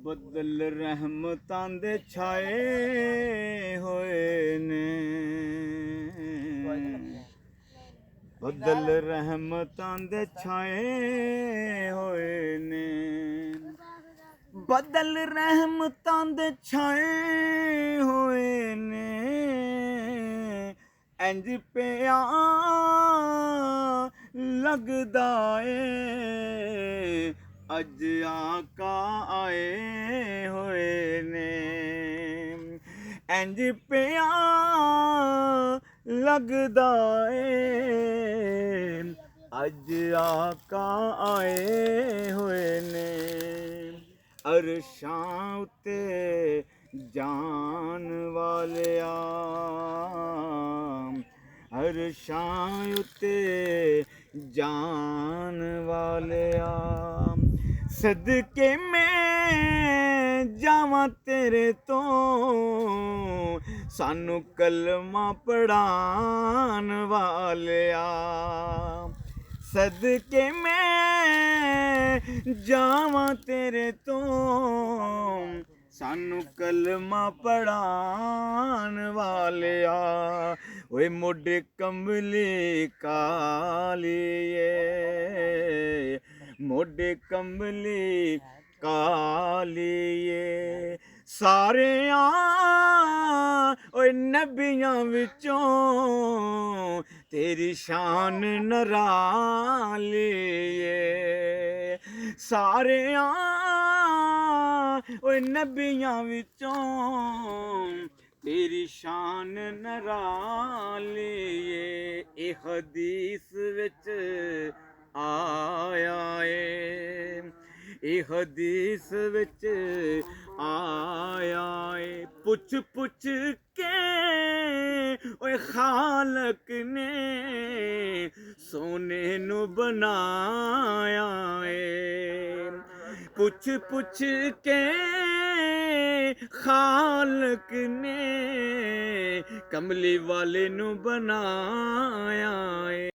ਬੱਦਲ ਰਹਿਮਤਾਂ ਦੇ ਛਾਏ ਹੋਏ ਨੇ, ਬੱਦਲ ਰਹਿਮਤਾਂ ਦੇ ਛਾਏ ਹੋਏ ਨੇ, ਬੱਦਲ ਰਹਿਮਤਾਂ ਦੇ ਛਾਏ ਹੋਏ ਨੇ। ਇੰਜ ਪਿਆ ਲੱਗਦਾ ਏ ਅੱਜ ਆਕਾ ਆਏ ਹੋਏ ਨੇ। ਇੰਜ ਪਿਆ ਲੱਗਦਾ ਏ ਅੱਜ ਆਕਾ ਆਏ ਹੋਏ ਨੇ। ਅਰਸ਼ਾਂ ਉੱਤੇ ਜਾਣ ਵਾਲਿਆ, ਅਰਸ਼ਾਂ ਉੱਤੇ ਜਾਣ ਵਾਲਿਆ, ਸਦਕੇ ਮੈਂ ਜਾਵਾਂ ਤੇਰੇ ਤੋਂ ਸਾਨੂੰ ਕਲਮਾ ਪੜ੍ਹਾਉਣ ਵਾਲਿਆ। ਸਦਕੇ ਮੈਂ ਜਾਵਾਂ ਤੇਰੇ ਤੋਂ ਸਾਨੂੰ ਕਲਮਾ ਪੜ੍ਹਾਉਣ ਵਾਲਿਆ। ਓਏ ਮੋਢੇ ਕੰਬਲੀ ਕਾਲੀਏ, ਮੋਢੇ ਕੰਬਲੀ ਕਾਲੀਏ, ਸਾਰਿਆਂ ਓਏ ਨਬੀਆਂ ਵਿੱਚੋਂ ਤੇਰੀ ਸ਼ਾਨ ਨਿਰਾਲੀ ਏ। ਸਾਰਿਆਂ ਓਏ ਨਬੀਆਂ ਵਿੱਚੋਂ ਤੇਰੀ ਸ਼ਾਨ ਨਿਰਾਲੀ ਏ। ਇਹ ਹਦੀਸ ਵਿੱਚ ਆਇਆ ਏ, ਇਹ ਹਦੀਸ ਵਿੱਚ ਆਇਆ ਏ। ਪੁੱਛ ਪੁੱਛ ਕੇ ਓਏ ਖਾਲਕ ਨੇ ਸੋਨੇ ਨੂੰ ਬਣਾਇਆ ਏ। ਪੁੱਛ ਪੁੱਛ ਕੇ ਖਾਲਕ ਨੇ ਕਮਲੀ ਵਾਲੇ ਨੂੰ ਬਣਾਇਆ ਏ।